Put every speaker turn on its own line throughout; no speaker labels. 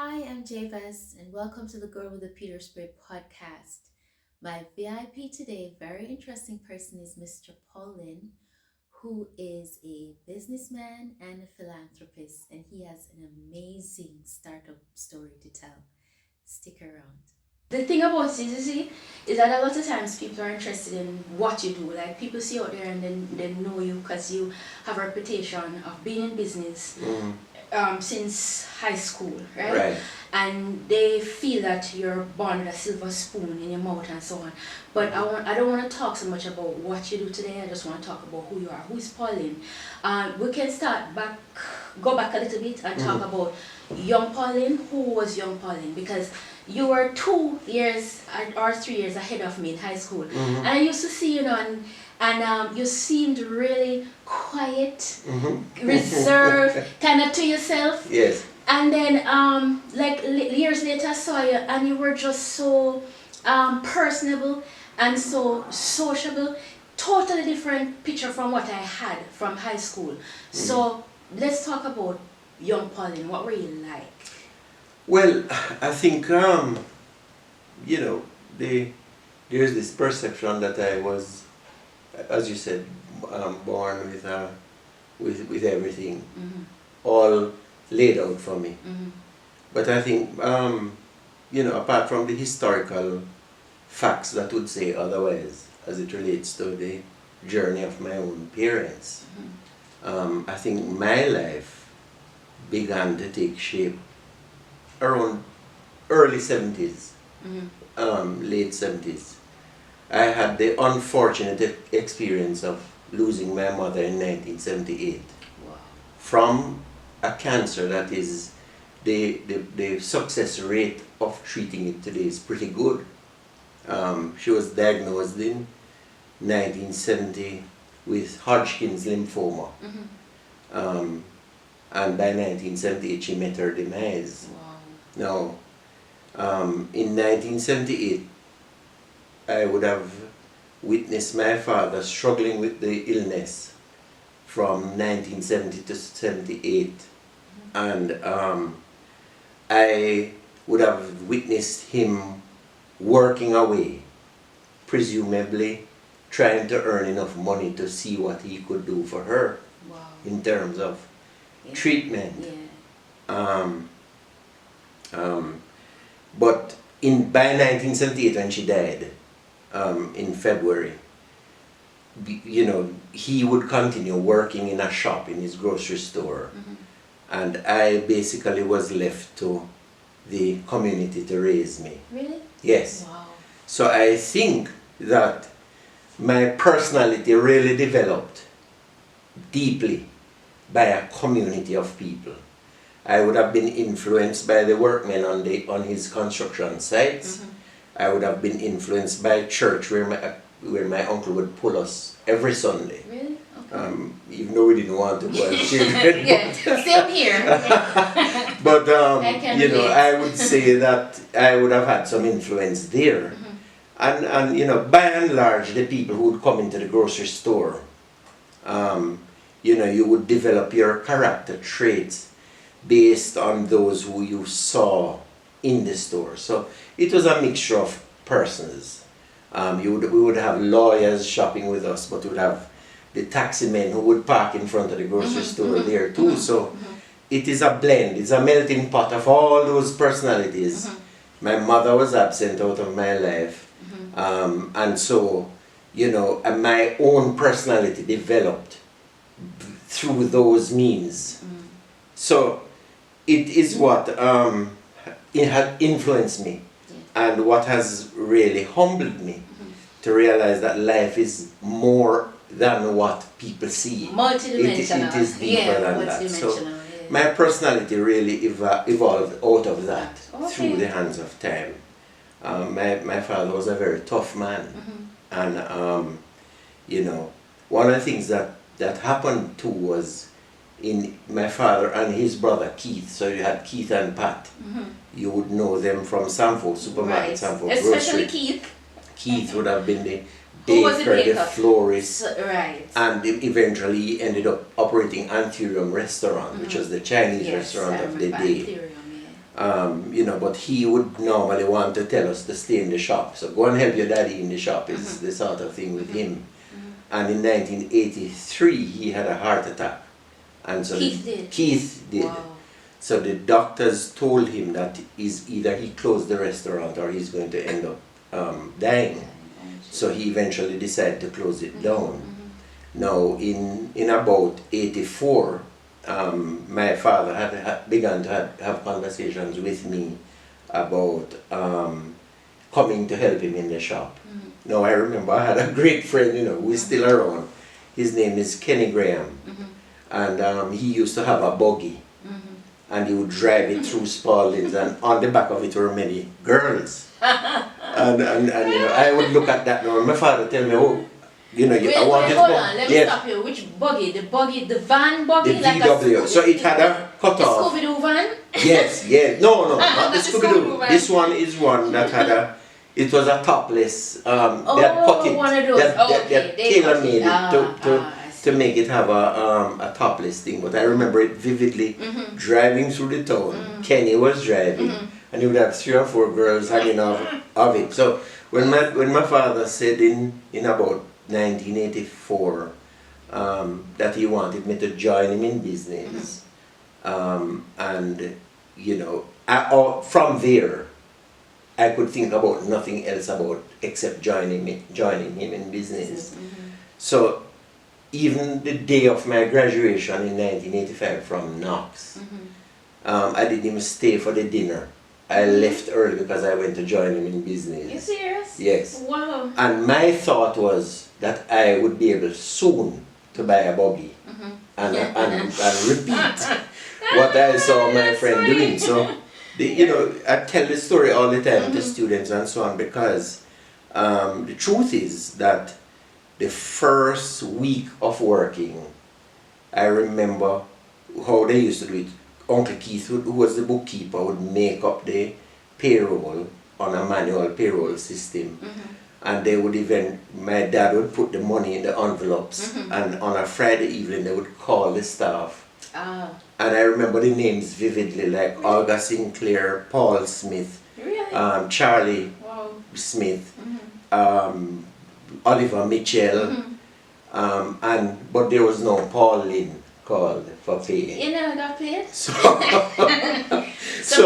Hi, I'm Javis, and welcome to the Girl with the Peter Spirit podcast. My VIP today, very interesting person, is Mr. Paulin, who is a businessman and a philanthropist, and he has an amazing startup story to tell. Stick around. The thing about CCC is that a lot of times people are interested in what you do. Like people see out there and then they know you because you have a reputation of being in business since high school, right?
Right.
And they feel that you're born with a silver spoon in your mouth and so on. But I don't want to talk so much about what you do today. I just want to talk about who you are. Who is Pauline? We can go back a little bit and talk about young Pauline. Who was young Pauline? Because you were 2 years or 3 years ahead of me in high school, and I used to see and you seemed really quiet, reserved, kind of to yourself.
Yes.
And then, years later, I saw you, and you were just so personable and so sociable. Totally different picture from what I had from high school. So let's talk about young Pauline. What were you like?
Well, I think there's this perception that I was, as you said, born with everything all laid out for me. But I think apart from the historical facts that would say otherwise, as it relates to the journey of my own parents, I think my life began to take shape around early 70s, late 70s. I had the unfortunate experience of losing my mother in 1978.
Wow.
From a cancer that is, the success rate of treating it today is pretty good. She was diagnosed in 1970 with Hodgkin's lymphoma. And by 1978 she met her demise.
Wow.
Now, in 1978, I would have witnessed my father struggling with the illness from 1970 to 78. And I would have witnessed him working away, presumably trying to earn enough money to see what he could do for her.
Wow.
In terms of treatment.
Yeah.
But by 1978, when she died, in February, he would continue working in a shop in his grocery store, and I basically was left to the community to raise me.
Really?
Yes.
Wow.
So I think that my personality really developed deeply by a community of people. I would have been influenced by the workmen on his construction sites. I would have been influenced by church where my uncle would pull us every Sunday.
Really? Okay.
Even though we didn't want to go as children.
Yeah, same here.
But
relate.
I would say that I would have had some influence there. And by and large, the people who would come into the grocery store, you would develop your character traits based on those who you saw in the store. So it was a mixture of persons. We would have lawyers shopping with us, but we would have the taxi men who would park in front of the grocery store there too. So it is a blend, it's a melting pot of all those personalities. My mother was absent out of my life. And so, and my own personality developed through those means. So it is what it had influenced me, and what has really humbled me to realize that life is more than what people see.
Multidimensional.
It is deeper than that. So my personality really evolved out of that through the hands of time. My father was a very tough man, and one of the things that happened too was in my father and his brother Keith. So you had Keith and Pat. You would know them from Sanford Supermarket,
Right.
Sanford
Especially
Grocery.
Keith.
Keith would have been the
Who was the
baker, the
baker?
florist,
Right.
and eventually he ended up operating Anthurium Restaurant, which was the Chinese
Yes,
restaurant
I
of the
remember
day.
Ethereum,
But he would normally want to tell us to stay in the shop. So go and help your daddy in the shop is the sort of thing with him. And in 1983, he had a heart attack. And so Keith did.
Wow.
So the doctors told him that either he closed the restaurant or he's going to end up dying. So he eventually decided to close it down. Now, in about 84, my father had begun to have conversations with me about coming to help him in the shop. Now, I remember I had a great friend, who is still around. His name is Kenny Graham. And he used to have a buggy. And he would drive it through Spalding's, and on the back of it were many girls. and I would look at that now, and my father tell me, oh, I want
hold on, let me stop you. Which buggy? The van buggy?
The VW. So it had a cutoff.
The Scooby-Doo van?
Yes. No, not the Scooby-Doo. This one is one that had it was a topless, they had cut it.
One of those.
They tailor-made it to make it have a topless thing. But I remember it vividly, driving through the town. Kenny was driving, and he would have 3 or 4 girls hanging off of it. So when my father said in about 1984 that he wanted me to join him in business, and from there I could think about nothing else except joining him in business. So even the day of my graduation in 1985 from Knox, I didn't even stay for the dinner. I left early because I went to join him in business.
You serious?
Yes.
Wow.
And my thought was that I would be able soon to buy a buggy and repeat what I saw my friend doing. So, I tell the story all the time to students and so on, because the truth is that the first week of working, I remember how they used to do it. Uncle Keith, who was the bookkeeper, would make up the payroll on a manual payroll system. And they would my dad would put the money in the envelopes, and on a Friday evening they would call the staff. And I remember the names vividly, like Olga Sinclair, Paul Smith, Charlie Smith, Oliver Mitchell, but there was no Pauline called for pay.
You never got paid?
So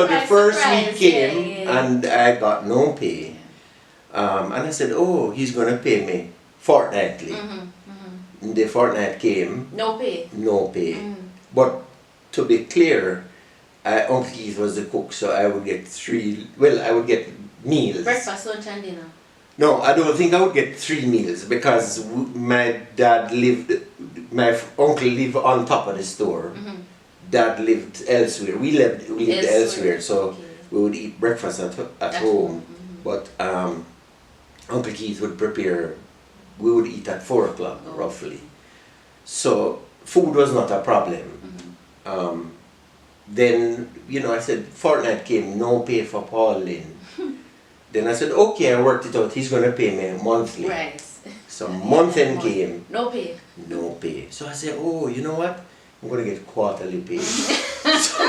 the first week came and I got no pay. And I said, oh, he's going to pay me fortnightly. The fortnight came.
No pay?
No pay. But to be clear, Uncle Keith was the cook, so I would get I would get meals.
Breakfast, lunch and dinner?
No, I don't think I would get 3 meals, because my uncle lived on top of the store. Dad lived elsewhere. We lived elsewhere, so we would eat breakfast at home. But Uncle Keith would prepare, we would eat at 4 o'clock roughly. So food was not a problem. Then, I said, fortnight came, no pay for Pauline. Then I said, okay, I worked it out, he's going to pay me monthly.
Right.
So month end came.
No pay.
No pay. So I said, oh, you know what? I'm going to get quarterly pay. So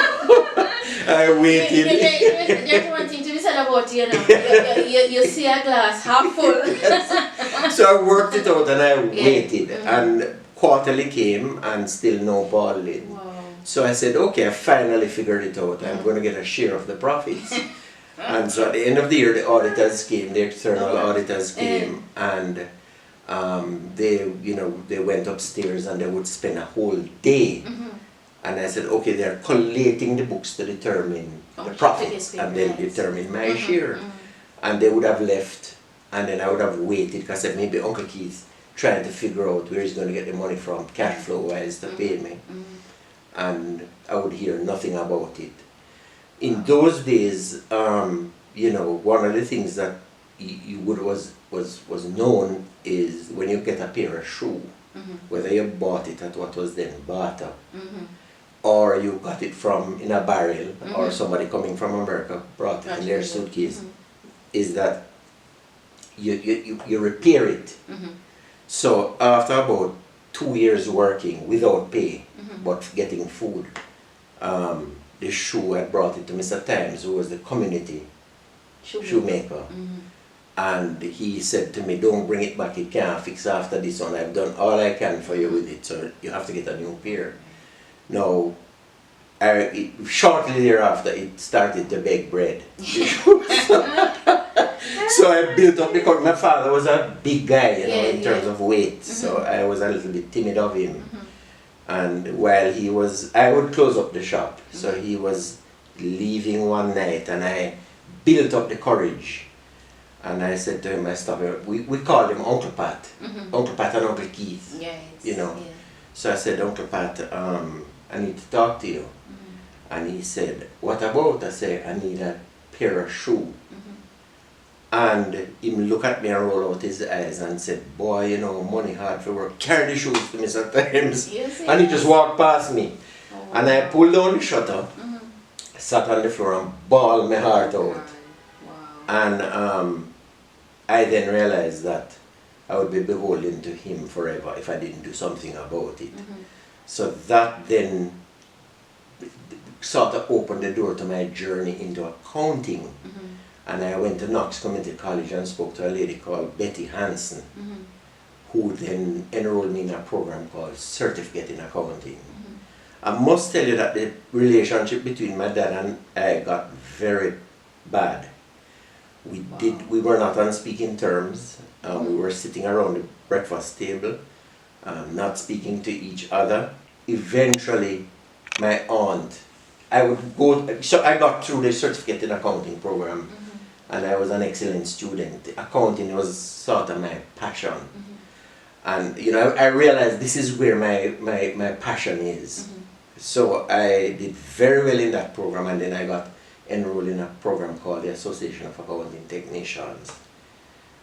I waited.
There's one thing to be said about you see a glass half full.
Yes. So I worked it out and I waited. And quarterly came and still no Pauline.
Wow.
So I said, okay, I finally figured it out. I'm going to get a share of the profits. And so at the end of the year, the auditors came, the external auditors came, and they went upstairs and they would spend a whole day. And I said, okay, they're collating the books to determine the profits and then determine my share. And they would have left, and then I would have waited, because maybe Uncle Keith trying to figure out where he's going to get the money from, cash flow wise, to pay me. And I would hear nothing about it. In those days, one of the things that was known is when you get a pair of shoe, whether you bought it at what was then barter, or you got it from in a barrel, or somebody coming from America brought it in their suitcase, is that you repair it. So after about 2 years working without pay, but getting food, the shoe, I brought it to Mr. Times, who was the community shoemaker. And he said to me, don't bring it back, it can't fix after this one. I've done all I can for you with it, so you have to get a new pair. Now, shortly thereafter, it started to bake bread. So I built up the courage. My father was a big guy, in terms of weight, so I was a little bit timid of him. And while he was, I would close up the shop. So he was leaving one night, and I built up the courage. And I said to him, I stopped him. We called him Uncle Pat. Uncle Pat and Uncle Keith. So I said, Uncle Pat, I need to talk to you. And he said, what about? I said, I need a pair of shoes. And he looked at me and rolled out his eyes and said, boy, money hard for work. Carry the shoes to me sometimes. And he just walked past me. And I pulled down the shutter, sat on the floor and bawled my heart out. And I then realized that I would be beholden to him forever if I didn't do something about it. So that then sort of opened the door to my journey into accounting. And I went to Knox Community College and spoke to a lady called Betty Hansen, who then enrolled me in a program called Certificate in Accounting. I must tell you that the relationship between my dad and I got very bad. We were not on speaking terms. We were sitting around the breakfast table, not speaking to each other. Eventually, my aunt, so I got through the certificate in accounting program, and I was an excellent student. Accounting was sort of my passion. And I realized this is where my passion is. So I did very well in that program, and then I got enrolled in a program called the Association of Accounting Technicians.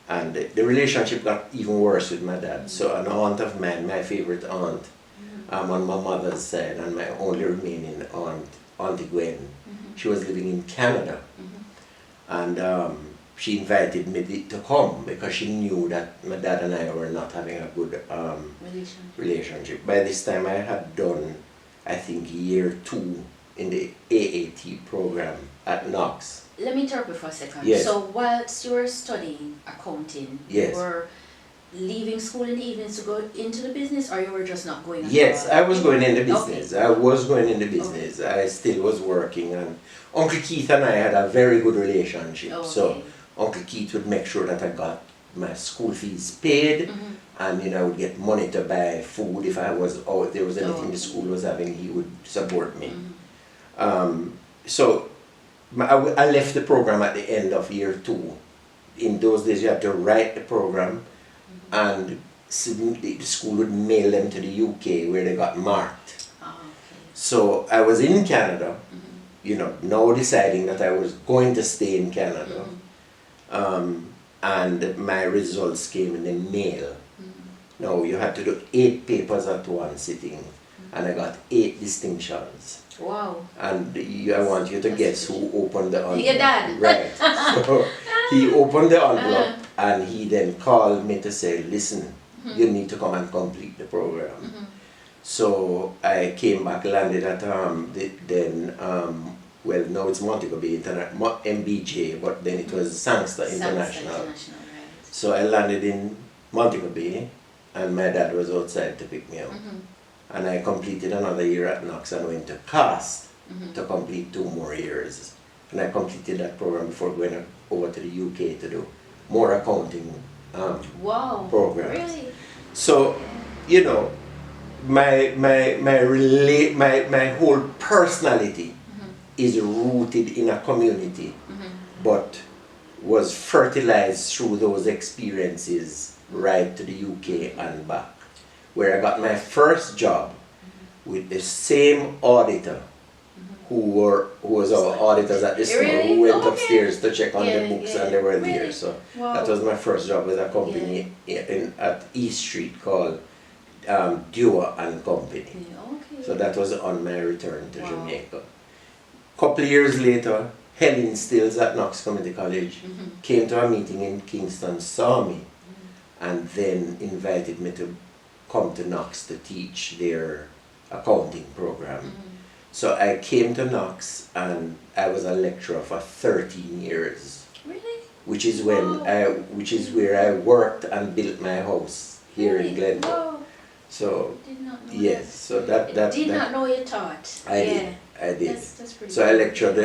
And the relationship got even worse with my dad. So an aunt of mine, my favorite aunt, on my mother's side, and my only remaining aunt, Auntie Gwen, she was living in Canada. And she invited me to come because she knew that my dad and I were not having a good relationship. By this time I had done, I think, year 2 in the AAT program at Knox.
Let me interrupt you for a second.
Yes.
So whilst you were studying accounting,
Yes.
you were leaving school in the evenings to go into the business, or you were just not going at
Yes,
all?
I was going in the business.
Okay.
I was going in the business. I still was working, and Uncle Keith and I had a very good relationship.
Okay.
So Uncle Keith would make sure that I got my school fees paid, and I would get money to buy food if I was out. There was anything the school was having, he would support me. So I left the program at the end of year 2. In those days you had to write the program, and the school would mail them to the UK where they got marked. So I was in Canada, now deciding that I was going to stay in Canada, and my results came in the mail. Now you had to do 8 papers at one sitting, and I got 8 distinctions.
Wow.
And I want you to guess who opened the envelope.
Your dad.
Right. So he opened the envelope, and he then called me to say, listen, you need to come and complete the program. So I came back, landed at well, now it's Montego Bay MBJ, but then it was Sangster International.
Right.
So I landed in Montego Bay, and my dad was outside to pick me up. And I completed another year at Knox and went to CAST to complete 2 more years. And I completed that program before going over to the UK to do more accounting programs.
Really?
So, my whole personality is rooted in a community, but was fertilized through those experiences right to the UK and back, where I got my first job with the same auditor who was our auditors at the school, who went upstairs to check on the books, and they were there. So that was my first job with a company at East Street called Dewar and Company. So that was on my return to Jamaica. Couple of years later, Helen Stills at Knox Community College came to a meeting in Kingston, saw me, and then invited me to come to Knox to teach their accounting program. So I came to Knox and I was a lecturer for 13 years.
Really?
Which is where I worked and built my house here in Glencoe.
Wow.
So
Did not know
yes,
that.
so that
Did not know you taught.
I did.
That's pretty
So I
cool.
lectured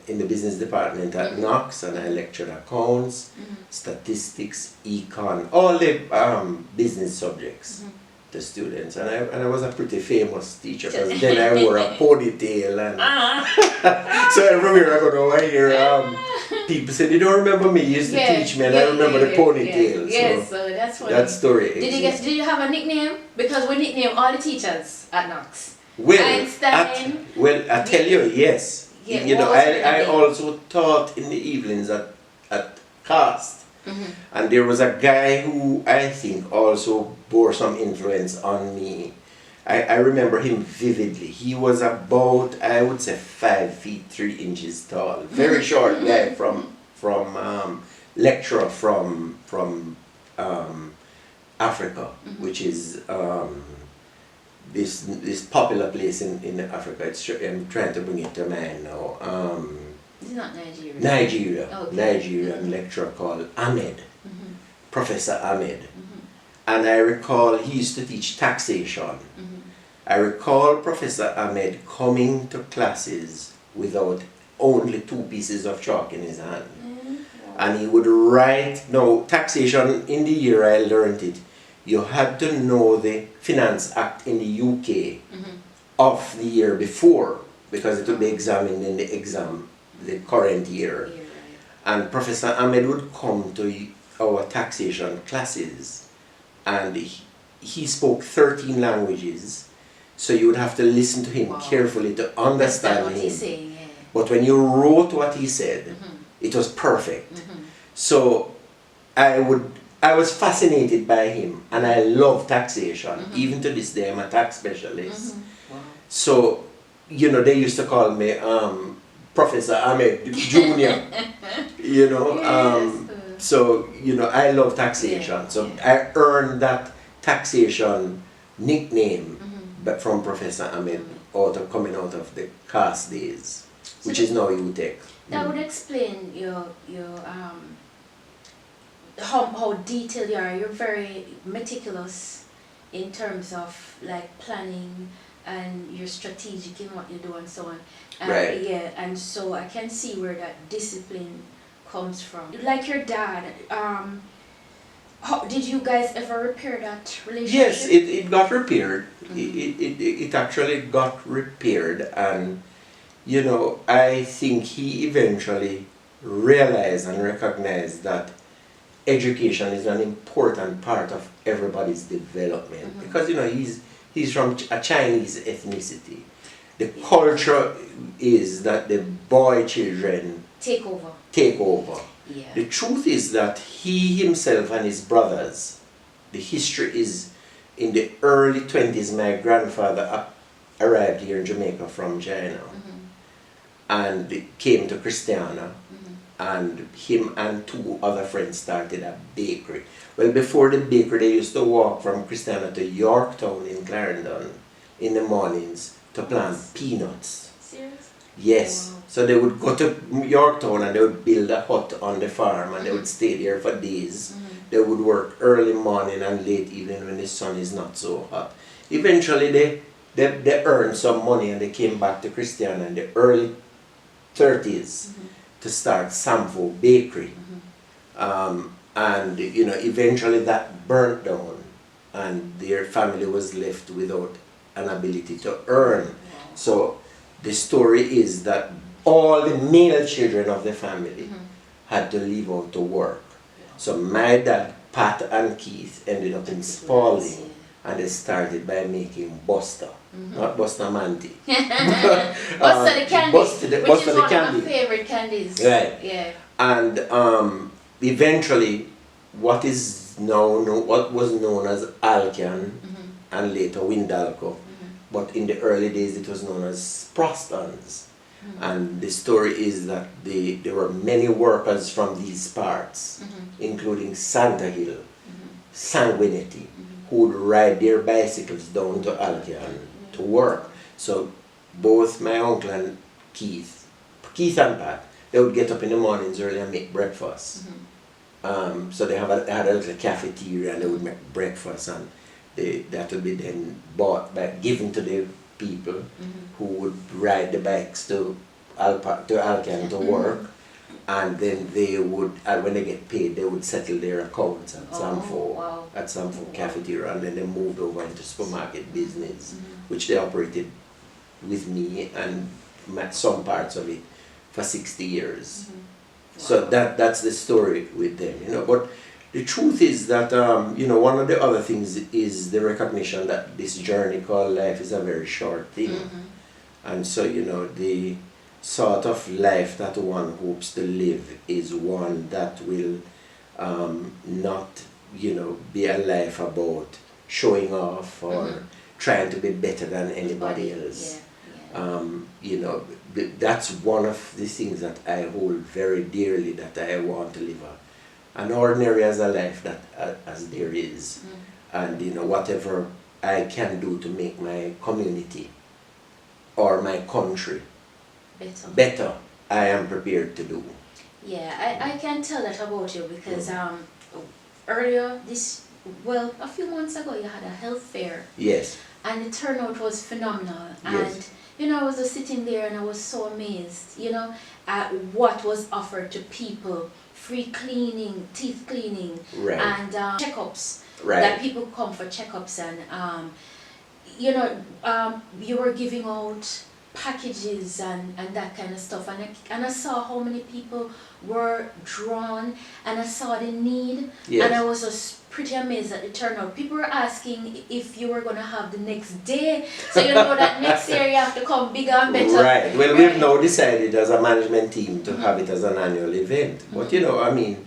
in the business department at Knox, and I lectured accounts, statistics, econ, all the business subjects to students, and I was a pretty famous teacher because then I wore a ponytail, and so everywhere I go now I hear people say they don't remember me. You used to teach me, and I remember the ponytail.
Yes, so that's funny.
That story.
Did you have a nickname? Because we nickname all the teachers at Knox.
Well,
Einstein.
I tell you, yes.
Yeah,
You know,
what was
I
the name?
also taught in the evenings at Cast. And there was a guy who I think also bore some influence on me. I remember him vividly. He was about, I would say, 5 feet 3 inches tall. Very short guy from lecturer from Africa, which is this popular place in Africa. I'm trying to bring it to mind now.
It's not Nigeria.
Nigeria.
Okay.
Nigerian lecturer called Ahmed. Professor Ahmed. And I recall he used to teach taxation. I recall Professor Ahmed coming to classes without only 2 pieces of chalk in his hand. And he would write, no, taxation, in the year I learned it, you had to know the Finance Act in the UK of the year before, because it would be examined in the current year. And Professor Ahmed would come to our taxation classes, and he spoke 13 languages, so you would have to listen to him carefully to understand
what
him.
he's saying, yeah.
But when you wrote what he said, it was perfect. So I was fascinated by him, and I love taxation. Even to this day, I'm a tax specialist. So, you know, they used to call me Professor Ahmed Jr. You know, so, you know, I love taxation. So I earned that taxation nickname but from Professor Ahmed coming out of the Cast days, which is now UTech.
That would explain your how detailed you are. You're very meticulous in terms of like planning, and you're strategic in what you do and so on.
Right.
Yeah, and so I can see where that discipline comes from. Like your dad, did you guys ever repair that relationship?
Yes, it got repaired. It actually got repaired, and you know, I think he eventually realized and recognized that education is an important part of everybody's development, because you know he's from a Chinese ethnicity. The culture is that the boy children
take over. Yeah.
The truth is that he himself and his brothers, the history is in the early 20s. My grandfather arrived here in Jamaica from China and came to Christiana, and him and 2 other friends started a bakery. Well, before the bakery, they used to walk from Christiana to Yorktown in Clarendon in the mornings to plant peanuts.
Serious?
Yes.
Wow.
So they would go to Yorktown and they would build a hut on the farm, and they would stay there for days. They would work early morning and late evening when the sun is not so hot. Eventually they earned some money, and they came back to Christiana in the early 30s to start Samfo Bakery. And you know, eventually that burnt down, and their family was left without an ability to earn. So the story is that all the male children of the family had to leave out to work. So my dad, Pat and Keith, ended up in Spalding, and they started by making Buster. Not Buster Manti.
Buster the candy,
Buster the
which is one
candy.
of my favorite candies.
Right.
Yeah.
And eventually, what was known as Alcan and later Windalco, but in the early days it was known as Prostons. And the story is that there were many workers from these parts, including Santa Hill, Sanguinetti, who would ride their bicycles down to Alcan to work. So both my uncle and Keith and Pat, they would get up in the mornings early and make breakfast. So they had a little cafeteria and they would make breakfast, and that would be then bought back, given to the people who would ride the bikes to Alcan to work, and then they would, when they get paid, they would settle their accounts at Samford cafeteria, and then they moved over into supermarket business, which they operated with me and some parts of it for 60 years. So that's the story with them, you know. But the truth is that, you know, one of the other things is the recognition that this journey called life is a very short thing. And so, you know, the sort of life that one hopes to live is one that will not, you know, be a life about showing off or trying to be better than anybody else. You know, that's one of the things that I hold very dearly, that I want to live an ordinary as a life that as there is, and you know, whatever I can do to make my community or my country better, I am prepared to do.
Yeah, I can tell that about you because earlier a few months ago you had a health fair.
Yes.
And the turnout was phenomenal.
Yes.
And you know, I was just sitting there and I was so amazed, you know, at what was offered to people. Free cleaning, teeth cleaning, and checkups. That people come for checkups, and you know, you were giving out packages and that kind of stuff, and I saw how many people were drawn, and I saw the need, and I was just pretty amazed at the turnout. People were asking if you were going to have the next day, so you know that next year you have to come bigger and better.
Right. Well, we've now decided as a management team to have it as an annual event. But you know, I mean,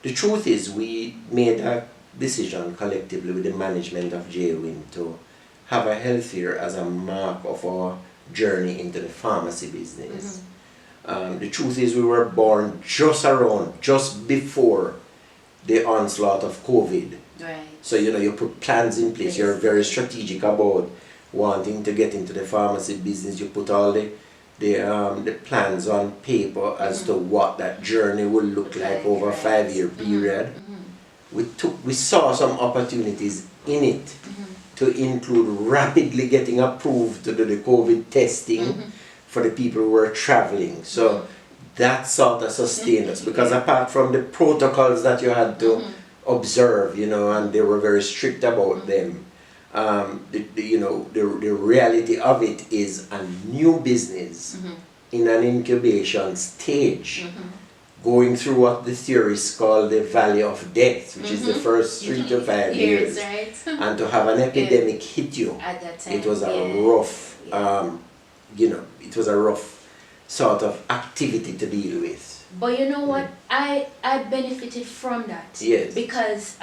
the truth is we made a decision collectively with the management of JWIN to have a health fair as a mark of our journey into the pharmacy business. The truth is we were born just before the onslaught of COVID.
Right.
So you know, you put plans in place. You're very strategic about wanting to get into the pharmacy business. You put all the plans on paper as to what that journey will look like over a 5-year period. We saw some opportunities in it to include rapidly getting approved to do the COVID testing for the people who were traveling. So that sort of sustained us, because apart from the protocols that you had to observe, you know, and they were very strict about them, the reality of it is a new business in an incubation stage, going through what the theorists call the valley of death, which is the first 3 to 5 years,
right?
and to have an epidemic hit you
At that time,
it was a rough, it was a rough sort of activity to deal with.
But you know what? I benefited from that.
Yes.
Because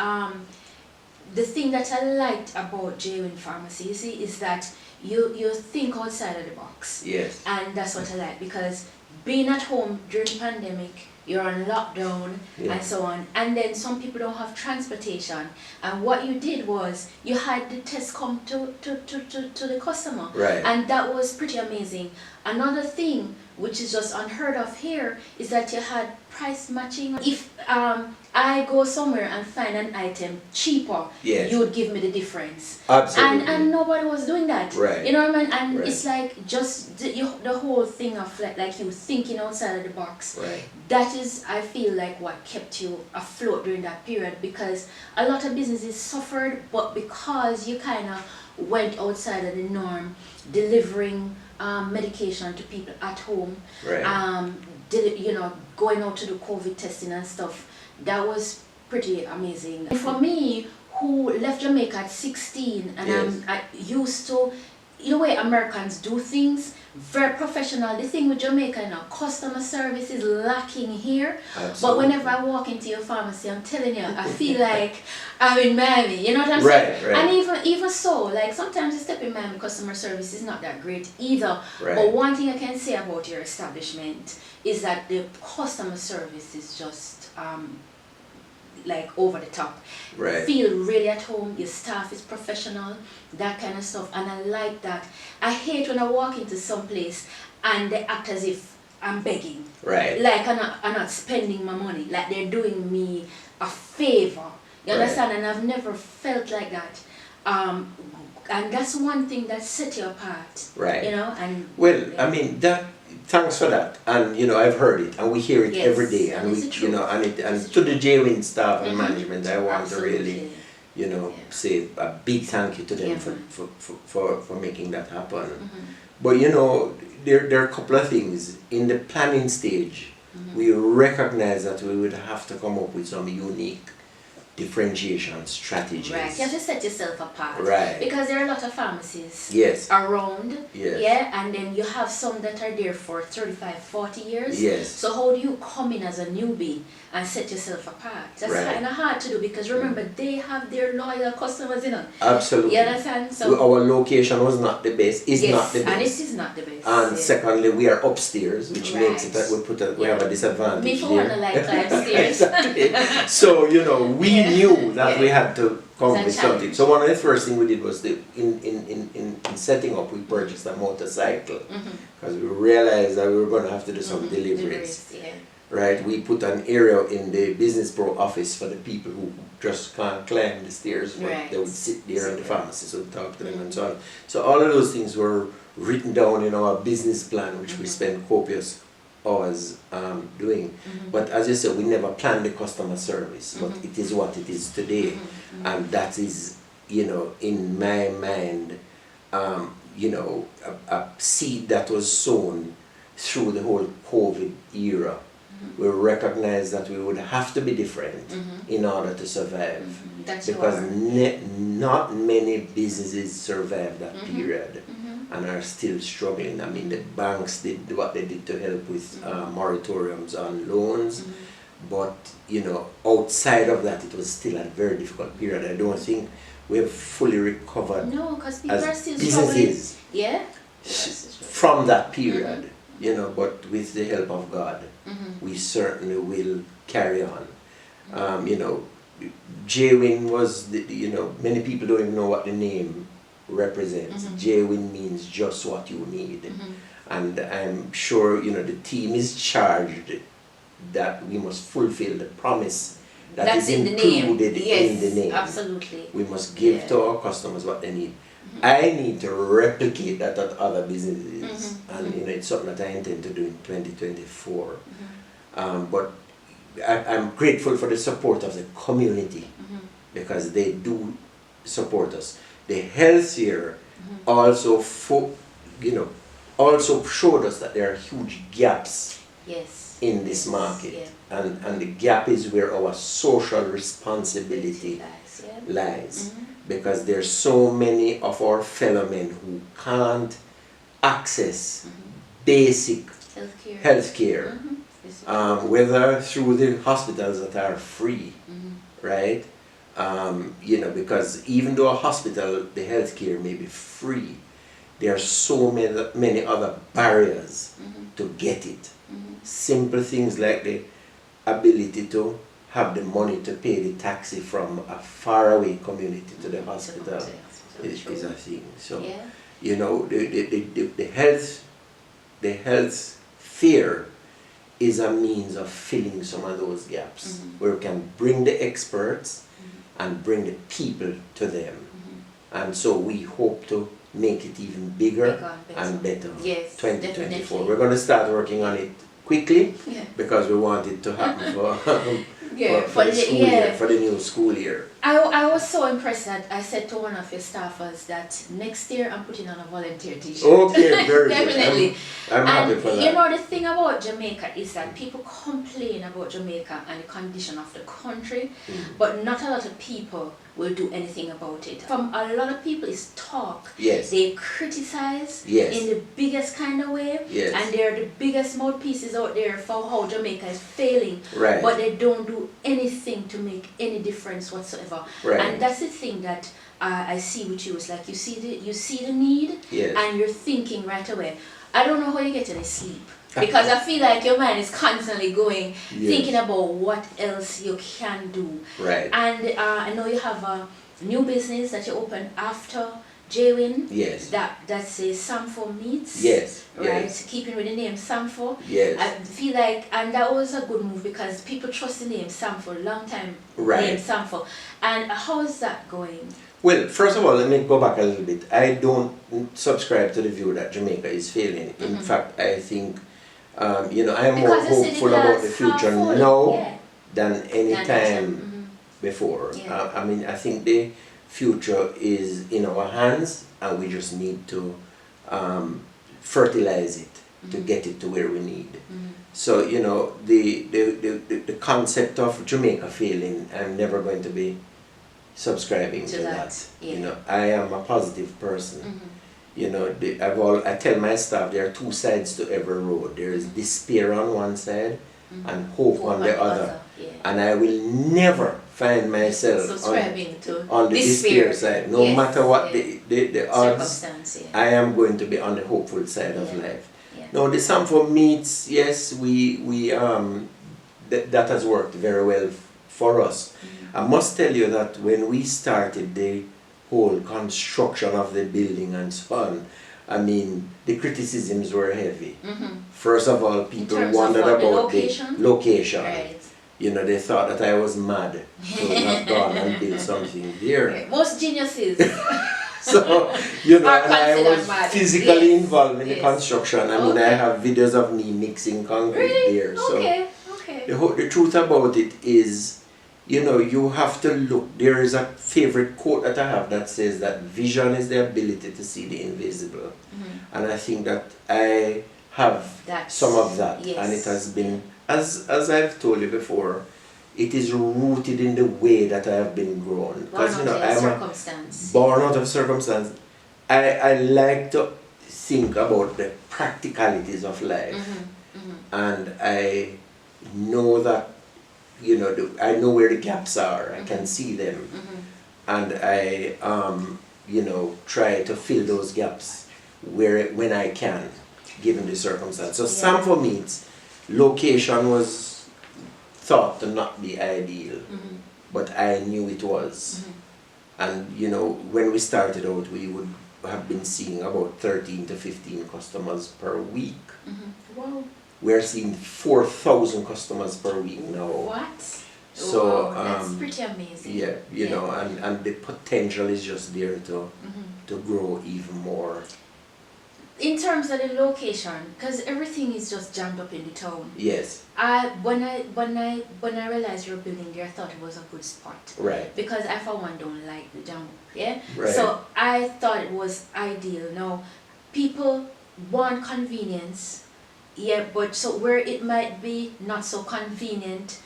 the thing that I liked about JWIN Pharmacy, you see, is that you think outside of the box.
Yes.
And that's what I like, because being at home during the pandemic, you're on lockdown and so on, and then some people don't have transportation, and what you did was you had the test come to the customer, and that was pretty amazing. Another thing which is just unheard of here is that you had price matching. If I go somewhere and find an item cheaper, you would give me the difference.
Absolutely.
And nobody was doing that.
Right.
You know what I mean? And it's like just the whole thing of like you thinking outside of the box.
Right.
That is, I feel like, what kept you afloat during that period, because a lot of businesses suffered, but because you kind of went outside of the norm, delivering medication to people at home, going out to do COVID testing and stuff, that was pretty amazing. And for me, who left Jamaica at 16, and I used to, the way Americans do things, very professional. The thing with Jamaica now, customer service is lacking here.
Absolutely.
But whenever I walk into your pharmacy, I'm telling you, I feel like I'm in Miami. You know what I'm saying?
Right.
And even so, like sometimes you step in Miami, customer service is not that great either.
Right.
But one thing I can say about your establishment is that the customer service is just like over the top.
Right.
Feel really at home, your staff is professional, that kind of stuff, and I like that. I hate when I walk into some place and they act as if I'm begging.
Right.
Like I'm not spending my money, like they're doing me a favor. You understand? And I've never felt like that. And that's one thing that set you apart.
Right.
You know, and
well, I mean that. Thanks for that. And you know, I've heard it, and we hear it
yes,
every day, and we, you know, and to the J-Win staff and management, I want
absolutely.
to really, you know, say a big thank you to them for making that happen. But you know, there are a couple of things in the planning stage. We recognize that we would have to come up with some unique differentiation strategies.
Right, you have to set yourself apart.
Right.
Because there are a lot of pharmacies
yes.
around.
Yes.
Yeah, and then you have some that are there for 35, 40 years.
Yes.
So how do you come in as a newbie and set yourself apart? That's
right.
kind of hard to do because remember, they have their loyal customers, you know.
Absolutely.
You understand? So
our location was not the best, is
yes,
not the best.
And it is not the best.
And secondly, we are upstairs, which
right.
makes it that we have a disadvantage.
Me for one, I like climb stairs.
Exactly. So, you know, we knew that we had to come up with something. So one of the first things we did was in setting up, we purchased a motorcycle because we realized that we were going to have to do some deliveries. Right, we put an area in the Business Pro office for the people who just can't climb the stairs, but they would sit there and the pharmacist would talk to them and so on. So all of those things were written down in our business plan, which we spent copious hours doing. But as you said, we never planned the customer service, but it is what it is today. And that is, you know, in my mind, you know, a seed that was sown through the whole COVID era. We recognize that we would have to be different in order to survive. Because not many businesses survived that period and are still struggling. I mean, the banks did what they did to help with moratoriums on loans, but you know, outside of that, it was still a very difficult period. I don't think we have fully recovered
because people are still
businesses from that period. You know, but with the help of God, we certainly will carry on. You know, J-Win was, you know, many people don't even know what the name represents. J-Win means just what you need. And I'm sure, you know, the team is charged that we must fulfill the promise that is included in the name.
Absolutely.
We must give to our customers what they need. I need to replicate that at other businesses, and you know, it's something that I intend to do in 2024. But I'm grateful for the support of the community because they do support us. The health here also, you know, also showed us that there are huge gaps in this market, and the gap is where our social responsibility lies. Because there's so many of our fellow men who can't access basic healthcare, whether through the hospitals that are free, right? You know, because even though a hospital, the healthcare may be free, there are so many other barriers to get it. Simple things like the ability to have the money to pay the taxi from a faraway community to the hospital is a thing. So, you know, the health fair is a means of filling some of those gaps, where we can bring the experts and bring the people to them. And so we hope to make it even bigger and better. 2024.
Definitely.
We're going to start working on it quickly because we want it to happen for the new school year.
I was so impressed that I said to one of your staffers that next year I'm putting on a volunteer t-shirt.
Okay, very
Definitely.
good. I'm happy for that.
You know, the thing about Jamaica is that people complain about Jamaica and the condition of the country, but not a lot of people will do anything about it. From a lot of people, it's talk. They criticize in the biggest kind of way, and they're the biggest mouthpieces out there for how Jamaica is failing, but they don't do anything to make any difference whatsoever. And that's the thing that I see with you. It's like you see the need, and you're thinking right away. I don't know how you get any sleep. Because I feel like your mind is constantly going,
Yes.
thinking about what else you can do.
Right.
And I know you have a new business that you opened after J-Win.
Yes.
That says Samfo Meats.
Yes.
Right.
Yes.
Keeping with the name Samfo.
Yes.
I feel like, and that was a good move because people trust the name Samfo, long time
Right.
name Samfo. And how is that going?
Well, first of all, let me go back a little bit. I don't subscribe to the view that Jamaica is failing. In fact, I think, you know, I am more
Because you said
hopeful
it
about the
has
future
half full,
now
yeah.
than any
Than
time before.
Yeah.
I mean, I think the future is in our hands, and we just need to fertilize it to get it to where we need. So, you know, the concept of Jamaica failing, I'm never going to be subscribing to that.
Yeah.
You know, I am a positive person. You know, I tell my staff there are two sides to every road. There is despair on one side and hope on the other.
Yeah.
And I will never find myself
Subscribing
on the despair side. No
Yes,
matter what
yeah.
the odds,
Circumstance, yeah.
I am going to be on the hopeful side of
Yeah.
life.
Yeah.
Now the Samfo Meats, yes, that has worked very well for us. I must tell you that when we started the whole construction of the building and so on, I mean, the criticisms were heavy. First of all, people
terms of
wondered
what, the
about
location?
the location.
Right.
You know, they thought that I was mad to have gone and built something there.
Right. Most geniuses.
So, you know,
Are
and I
considered
was
mad.
physically
Yes.
involved in the
Yes.
construction. I mean, I
Okay.
have videos of me mixing concrete
Really?
there. So
Okay. Okay.
the truth about it is, you know, you have to look. There is a favorite quote that I have that says that vision is the ability to see the invisible. And I think that I have
That's-
some of that.
yes.
And it has been, as I've told you before, it is rooted in the way that I have been grown. Because, you know, I'm
circumstance.
born out of circumstance. I like to think about the practicalities of life. And I know that, you know, I know where the gaps are. I can see them. And I, you know, try to fill those gaps when I can, given the circumstance. So Samfo Meats, location was thought to not be ideal, but I knew it was. And, you know, when we started out, we would have been seeing about 13 to 15 customers per week.
Wow.
We're seeing 4,000 customers per week now.
What?
So,
wow, that's pretty amazing.
yeah, you know, and the potential is just there to grow even more.
In terms of the location, because everything is just jammed up in the town.
Yes.
When I realized you were building there, I thought it was a good spot.
Right.
Because I for one don't like the jam, yeah.
Right.
So I thought it was ideal. Now, people want convenience, yeah, but so where it might be not so convenient,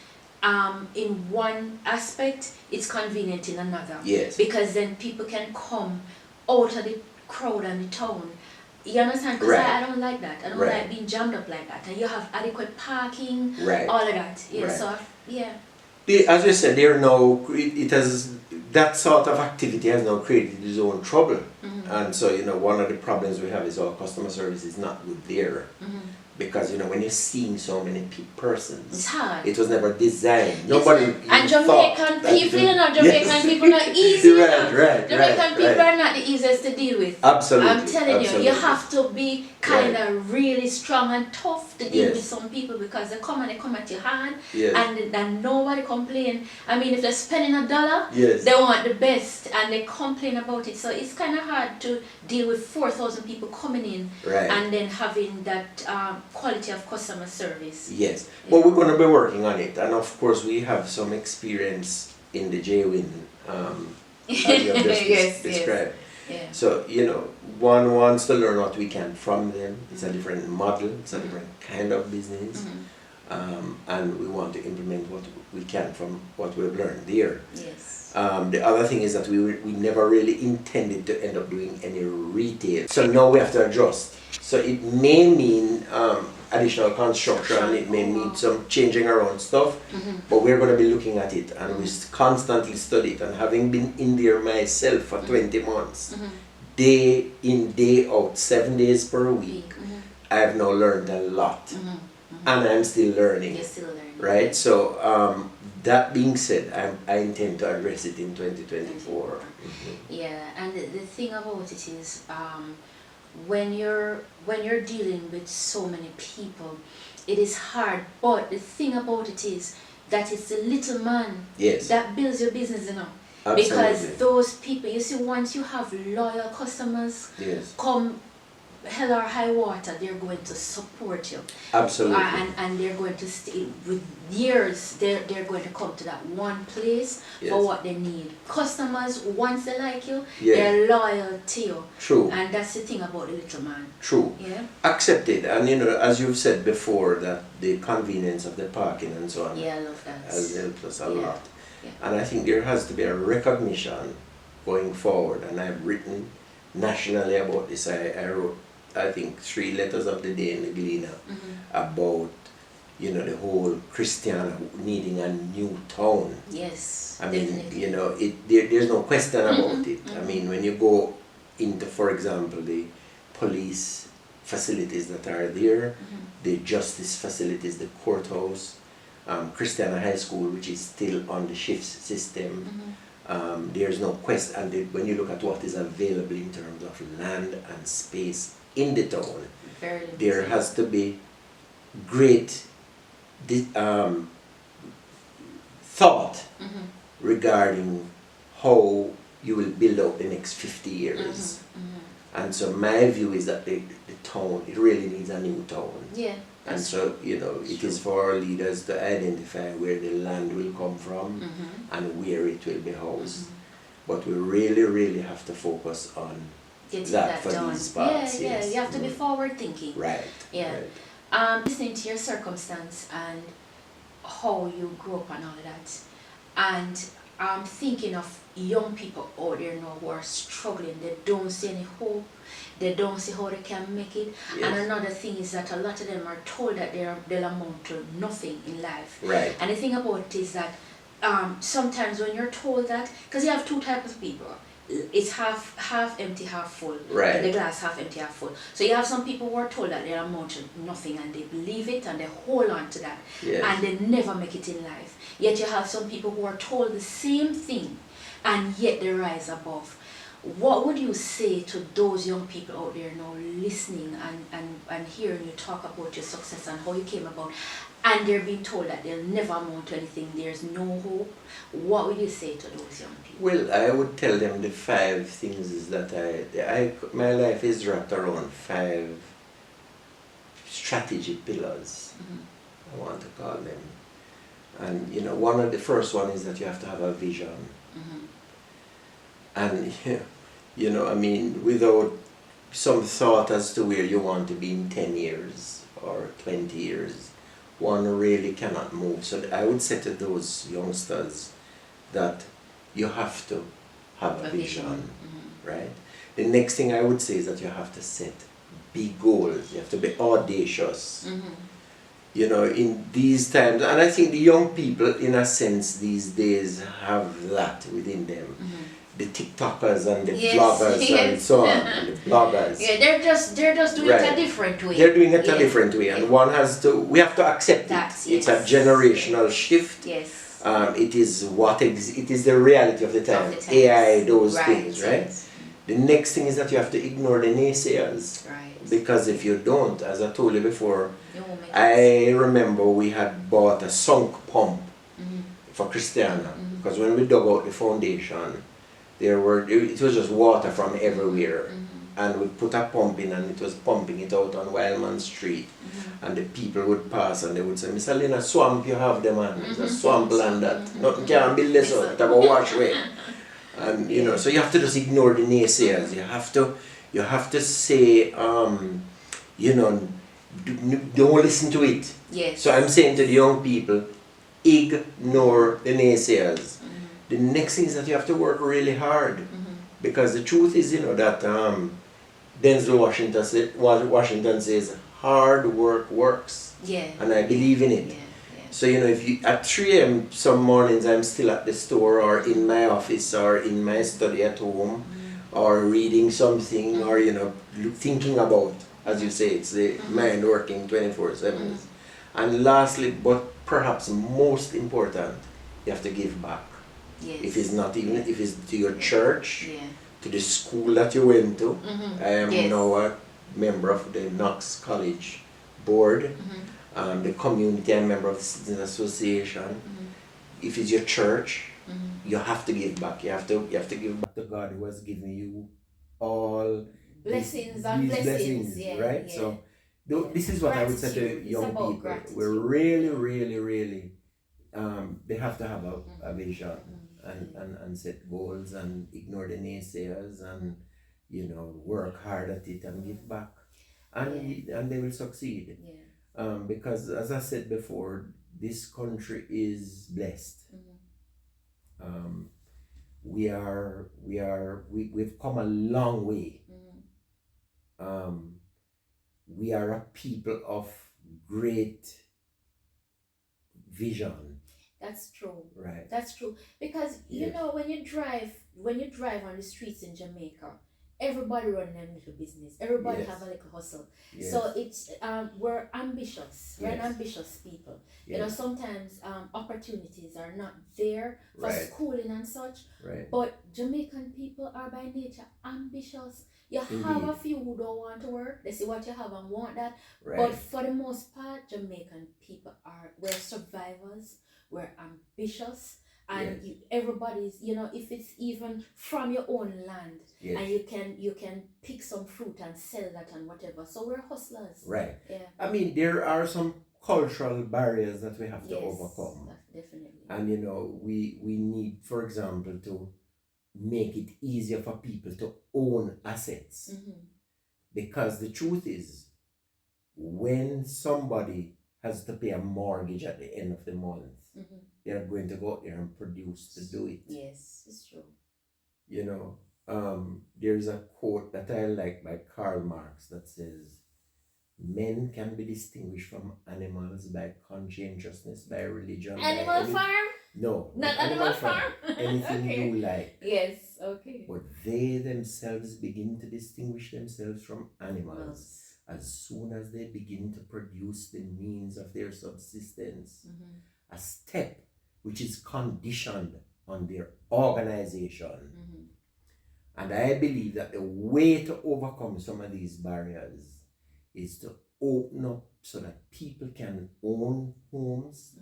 in one aspect, it's convenient in another.
Yes.
Because then people can come out of the crowd and the town. You understand? Because
Right.
I don't like that. I don't
Right.
like being jammed up like that. And you have adequate parking,
Right.
all of that. Yeah.
Right.
So yeah.
As you said, there now it has, that sort of activity has now created its own trouble. And so, you know, one of the problems we have is our customer service is not good there. Because, you know, when you're seeing so many persons,
It's hard.
it was never designed. Nobody even
And
thought
Jamaican
that
people,
it
you know,
was-
Jamaican
Yes.
people not easy. you know.
Right.
Jamaican people
right.
are not the easiest to deal with.
Absolutely.
I'm telling you,
absolutely.
you have to be kind of really strong and tough to deal
Yes.
with some people because they come at your hand
Yes.
and nobody complain. I mean, if they're spending $1,
Yes.
they want the best and they complain about it. So it's kind of hard to deal with 4,000 people coming in
Right.
and then having that quality of customer service.
Yes, but we're going to be working on it, and of course we have some experience in the J-Win, as you have just
Yes,
described.
Yeah.
So, you know, one wants to learn what we can from them. It's a different model, it's a different kind of business, and we want to implement what we can from what we've learned there.
Yes.
The other thing is that we never really intended to end up doing any retail. So now we have to adjust. So it may mean additional construction, it may mean some changing around stuff, but we're going to be looking at it and we constantly study it. And having been in there myself for 20 months, day in, day out, 7 days per week, I've now learned a lot, and I'm still learning.
You're still learning.
Right? So that being said, I intend to address it in 2024.
Yeah, and the thing about it is, when you're dealing with so many people, it is hard. But the thing about it is that it's the little man
Yes.
that builds your business, you know.
Absolutely.
Because those people, you see, once you have loyal customers,
Yes.
come hell or high water, they're going to support you.
Absolutely.
And they're going to stay with years. They're going to come to that one place
Yes.
for what they need. Customers, once they like you,
Yeah.
they're loyal to you.
True.
And that's the thing about the little man.
True.
Yeah.
Accepted, and as you've said before, that the convenience of the parking and so on
Yeah, I love that.
has helped us a
Yeah.
lot.
Yeah.
And I think there has to be a recognition going forward. And I've written nationally about this. I wrote, I think, 3 letters of the day in the Gleaner about the whole Christiana needing a new town.
Yes.
I mean,
definitely.
there's no question about it. I mean, when you go into, for example, the police facilities that are there, the justice facilities, the courthouse, Christiana High School, which is still on the shift system, there's no question. And when you look at what is available in terms of land and space in the town,
Very
there
limited.
has to be great thought regarding how you will build out the next 50 years. And so my view is that the town, it really needs a new town.
Yeah.
And so, it is for our leaders to identify where the land will come from and where it will be housed. But we really, really have to focus on
Getting
that
that
for
done.
these parts.
Yeah,
yes.
you have to be forward thinking.
Right.
Yeah.
Right.
Listening to your circumstance and how you grew up and all of that, and I'm thinking of young people out there now who are struggling. They don't see any hope. They don't see how they can make it.
Yes.
And another thing is that a lot of them are told that they'll amount to nothing in life.
Right.
And the thing about it is that sometimes when you're told that, because you have 2 types of people. It's half empty, half full.
Right.
The glass half empty, half full. So you have some people who are told that they're amount to nothing and they believe it and they hold on to that.
Yes.
And they never make it in life. Yet you have some people who are told the same thing and yet they rise above. What would you say to those young people out there now listening and hearing you talk about your success and how you came about, and they're being told that they'll never amount to anything, there's no hope? What would you say to those young people?
Well, I would tell them the 5 things is that my life is wrapped around 5 strategy pillars, I want to call them. And one of the first one is that you have to have a vision. And I mean, without some thought as to where you want to be in 10 years or 20 years, one really cannot move. So I would say to those youngsters that you have to have a vision, right? The next thing I would say is that you have to set big goals. You have to be audacious. In these times, and I think the young people, in a sense, these days have that within them. The TikTokers and the vloggers and so on, and the bloggers.
Yeah, they're just doing it a different way.
They're doing it a different way, and we have to accept
that,
it. It's a generational shift.
Yes.
It is the reality of the time. AI, those things, right?
Yes.
The next thing is that you have to ignore the naysayers.
Right.
Because if you don't, as I told you before,
You won't make it.
I remember we had bought a sunk pump for Christiana, because when we dug out the foundation, it was just water from everywhere, and we put a pump in and it was pumping it out on Wildman Street, and the people would pass and they would say, "Mr. Lynn, a swamp you have there, man. It's a swamp land that nothing can build this out, it have a wash away." And so you have to just ignore the naysayers. You have to say, don't listen to it.
Yes.
So I'm saying to the young people, ignore the naysayers. The next thing is that you have to work really hard, because the truth is, that Denzel Washington says, hard work works.
Yeah.
And I believe in it.
Yeah.
So if you at 3 a.m. some mornings I'm still at the store or in my office or in my study at home or reading something or thinking about As you say, it's the mind working 24/7. And lastly, but perhaps most important, you have to give back.
Yes.
If it's not even, if it's to your church,
Yeah.
to the school that you went to. I am
Yes.
now a member of the Knox College board. The community, I'm a member of the Citizens Association. If it's your church, you have to give back. You have to give back to God who has given you all
blessings
these
and
blessings,
yeah,
right?
yeah.
So this is what I would say to
Gratitude. It's
young
about
people.
gratitude.
We're really they have to have a vision and set goals and ignore the naysayers and work hard at it and give back, and they will succeed. Because as I said before, this country is blessed. We've come a long way. We are a people of great vision.
That's true.
Right.
That's true. Because you know, when you drive on the streets in Jamaica, everybody run their little business. Everybody have a little hustle. So it's we're ambitious. We're an ambitious people. You know, sometimes opportunities are not there for schooling and such.
Right.
But Jamaican people are by nature ambitious. You have a few who don't want to work. They see what you have and want that.
Right.
But for the most part, Jamaican people we're survivors. We're ambitious. And everybody's, if it's even from your own land, and you can pick some fruit and sell that and whatever. So we're hustlers.
Right.
Yeah.
I mean, there are some cultural barriers that we have to overcome.
Definitely.
And we need, for example, to make it easier for people to own assets. Because the truth is, when somebody has to pay a mortgage at the end of the month, they are going to go out there and produce to do it.
Yes, it's true.
There's a quote that I like by Karl Marx that says, men can be distinguished from animals by conscientiousness, by religion.
Animal Farm?
No.
Not Animal Farm?
Anything you like.
Yes, okay.
But they themselves begin to distinguish themselves from animals as soon as they begin to produce the means of their subsistence. A step which is conditioned on their organization. And I believe that the way to overcome some of these barriers is to open up so that people can own homes.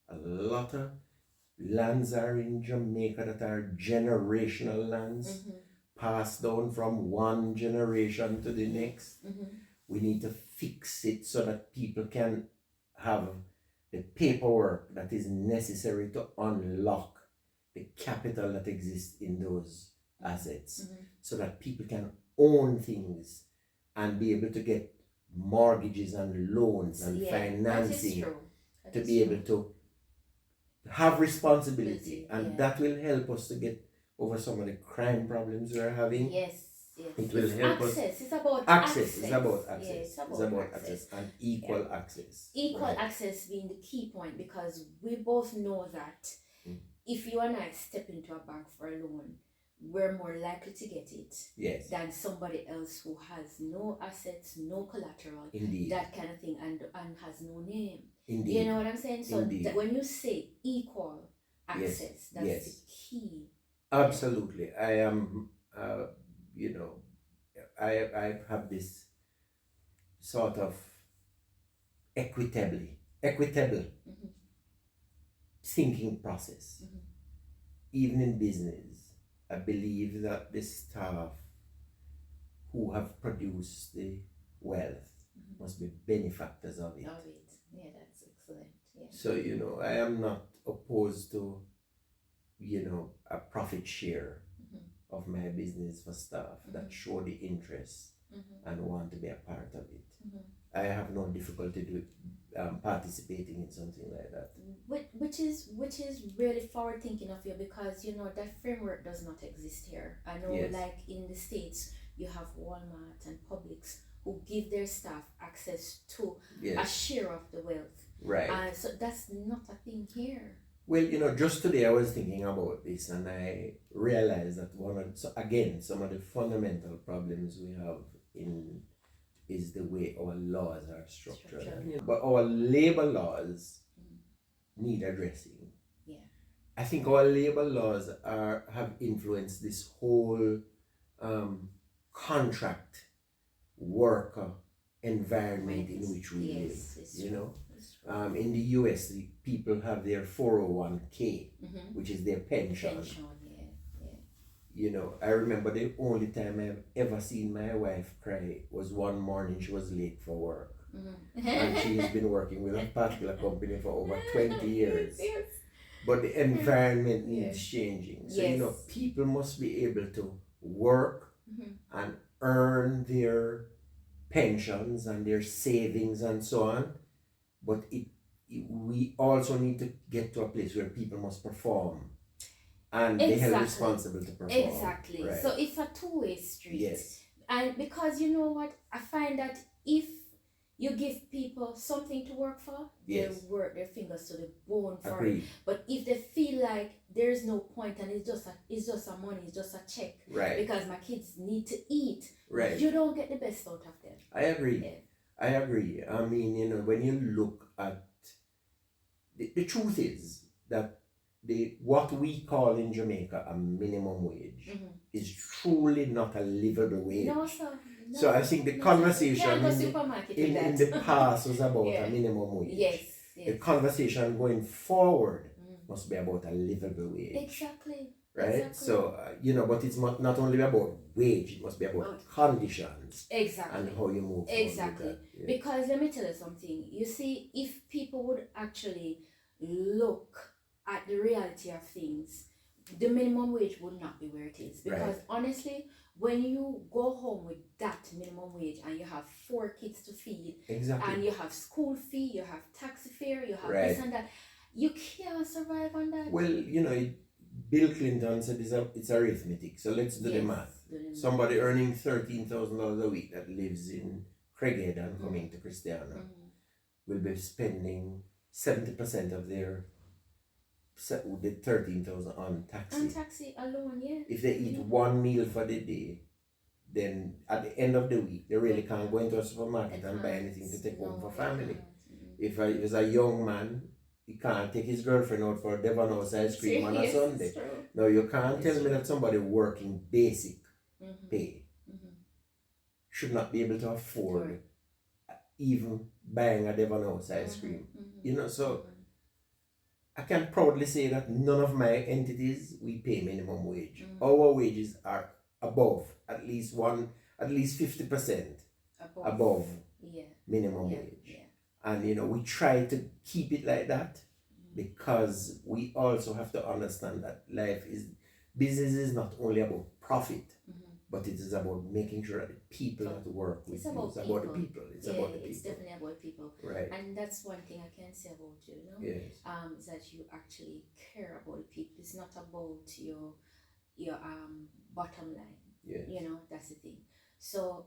A lot of lands are in Jamaica that are generational lands, passed down from one generation to the next. We need to fix it so that people can have the paperwork that is necessary to unlock the capital that exists in those assets, so that people can own things and be able to get mortgages and loans and financing to be able to have responsibility, and that will help us to get over some of the crime problems we are having. It will help us.
It's about
access. It's about access.
It's
about access and equal access.
Equal access being the key point, because we both know that if you and I step into a bank for a loan, we're more likely to get it than somebody else who has no assets, no collateral, that kind of thing, and has no name. You know what I'm saying? So when you say equal access, that's the key.
Absolutely. I am, I have this sort of equitable thinking process. Even in business, I believe that the staff who have produced the wealth must be benefactors of it.
Yeah, that's excellent. Yeah.
So, I am not opposed to, a profit share of my business for staff that show the interest and want to be a part of it. I have no difficulty participating in something like that.
Which is really forward thinking of you, because that framework does not exist here. I know, like in the States, you have Walmart and Publix who give their staff access to a share of the wealth.
Right.
So that's not a thing here.
Well, just today I was thinking about this, and I realized that some of the fundamental problems we have in is the way our laws are structured.
Structured.
But our labor laws need addressing.
Yeah.
I think our labor laws have influenced this whole contract worker environment in which we live. You know, in the US, the people have their 401k, which is their pension. You know, I remember the only time I've ever seen my wife cry was one morning. She was late for work, and she's been working with a particular company for over 20 years.
Yes.
But the environment needs changing. So, you know, people must be able to work and earn their pensions and their savings and so on. But we also need to get to a place where people must perform. And they are responsible to perform.
Exactly.
Right.
So it's a two-way street.
Yes.
And because you know what, I find that if you give people something to work for, they work their fingers to the bone for it. But if they feel like there's no point and it's just a money, it's just a check,
right? Because
my kids need to eat,
right?
You don't get the best out of them.
I agree. I agree. I mean, you know, when you look at the truth is that what we call in Jamaica a minimum wage is truly not a livable wage.
No, sir. No,
so I think the conversation in the past was about a minimum wage.
Yes.
The conversation going forward must be about a livable wage.
Exactly.
Right?
Exactly.
So, you know, but it's not only about wage, it must be about conditions.
Exactly.
And how you move
exactly.
forward with that.
Because let me tell you something. You see, if people would actually look at the reality of things, the minimum wage would not be where it is. Because honestly, when you go home with that minimum wage and you have 4 kids to feed, and you have school fee, you have taxi fare, you have this and that, you can't survive on that.
Well, you know, Bill Clinton said it's arithmetic. So let's do the math. Somebody earning $13,000 a week that lives in Craighead and coming to Christiana will be spending 70% of their the 13,000 on taxi.
On taxi alone,
If they eat one meal for the day, then at the end of the week, they really can't go into a supermarket and buy anything to take home for family. If it's a young man, he can't take his girlfriend out for Devon House ice cream on a Sunday. No, you can't tell me that somebody working basic pay should not be able to afford even buying a Devon House ice cream. You know, so I can proudly say that none of my entities we pay minimum wage. Our wages are above at least 50% above minimum wage. And you know, we try to keep it like that because we also have to understand that business is not only about profit, but it is about making sure that the people that work with you, it's about the people. It's about the people.
It's definitely about people.
Right.
And that's one thing I can say about you, you know?
Yes.
Is that you actually care about the people. It's not about your bottom line.
Yes.
You know, that's the thing. So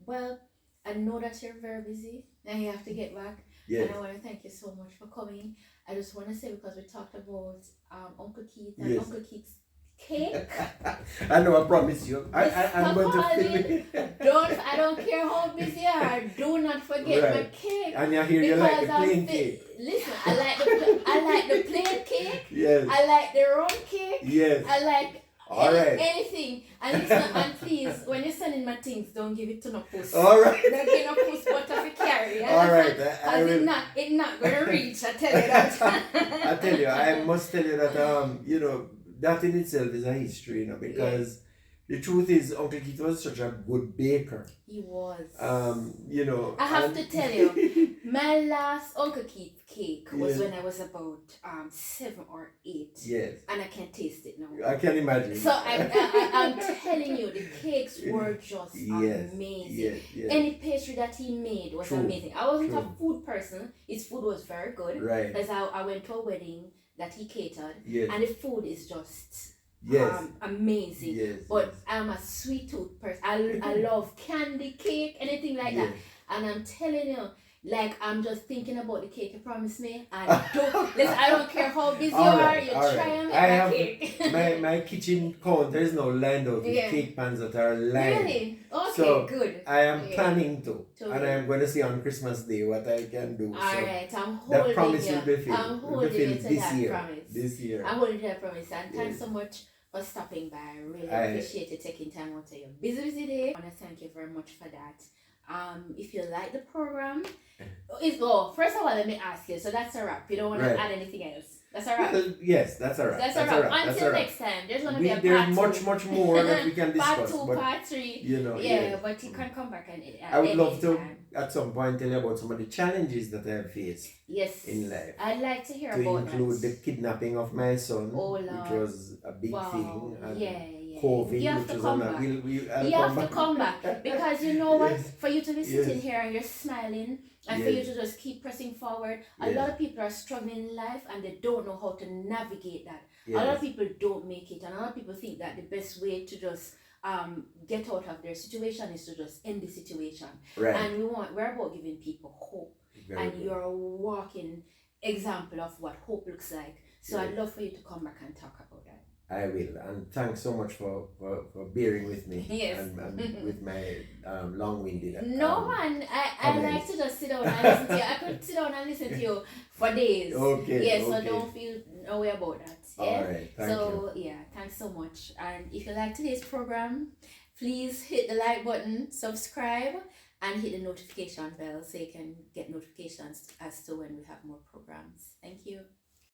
well, I know that you're very busy and you have to get back.
Yes.
And I want to thank you so much for coming. I just want to say, because we talked about Uncle Keith and Uncle Keith's cake.
I know, I promise you. I'm going to film it.
I don't care how busy you are. Do not forget my cake.
And I hear you like the plain cake.
Listen, I like the plain cake.
Yes.
I like the round cake.
Yes.
I like anything. And listen, and please, when you're sending my things, don't give it to no puss.
All right.
Don't give no puss what if you carry.
All right.
It's not going to reach. I tell you that.
I tell you, I must tell you that you know, that in itself is a history, you know, because the truth is Uncle Keith was such a good baker.
He was.
You know.
I have to tell you, my last Uncle Keith cake was when I was about 7 or 8.
Yes.
And I can taste it now.
I can imagine.
So I'm telling you, the cakes were just amazing.
Yes.
Any pastry that he made was amazing. I wasn't a food person. His food was very good.
Right.
Because I went to a wedding that he catered.
Yes.
And the food is just amazing.
Yes.
But I'm a sweet tooth person. I love candy cake, anything like that. And I'm telling you, Like I'm just thinking about the cake you promised me, and I don't care how busy you
All
are,
right,
you
all
try
right.
and make
I
that
have
cake.
my kitchen counter is now lined out with
Yeah.
cake pans that are lined.
Really? Okay,
So
good.
I am
Yeah.
planning to, and
Totally.
I am going to see on Christmas Day what I can do. So
Alright, I'm
that
holding
promise
you.
will be
I'm
filled. Will be
holding you
filled
to
this
that
year.
promise.
This year.
I'm holding you to that promise, and thanks
Yes.
so much for stopping by. I really
I-
appreciate you taking time out of your busy day. I want to thank you very much for that. If you like the program, first of all, let me ask you. So that's a wrap. You don't want to
Right.
add anything else. That's a wrap.
Yes, that's all right.
That's a wrap. Until next time, there's gonna be a
There's
part
much,
two.
much more that we can discuss.
Part 2,
but,
part 3.
you know,
Yeah, but you can come back and
I would love to
anytime.
at some point tell you about some of the challenges that I have faced
Yes.
in life.
I'd like to hear
To
about
include
that.
the kidnapping of my son,
Oh,
which
Lord.
was a big
Wow.
thing, and
Yeah.
COVID,
You have
which
to
was
come
on a
back.
I'll
You
come
have to come back because you know what?
Yes.
For you to be sitting
Yes.
here and you're smiling, and for you
Yes.
to just keep pressing forward. A
Yes.
lot of people are struggling in life and they don't know how to navigate that. A
Yes.
lot of people don't make it, and a lot of people think that the best way to just get out of their situation is to just end the situation.
Right.
And we're about giving people hope,
Very
and
good.
you're a walking example of what hope looks like. So
Yes.
I'd love for you to come back and talk about that.
I will, and thanks so much for bearing with me.
Yes.
And with my long-winded.
No man, I
comments.
like to just sit down and listen to you. I could sit down and listen to you for days.
Okay.
Yeah, so
okay.
don't feel no way about that. Yeah.
All right. Thank you.
So yeah, thanks so much. And if you like today's program, please hit the like button, subscribe, and hit the notification bell so you can get notifications as to when we have more programs. Thank you.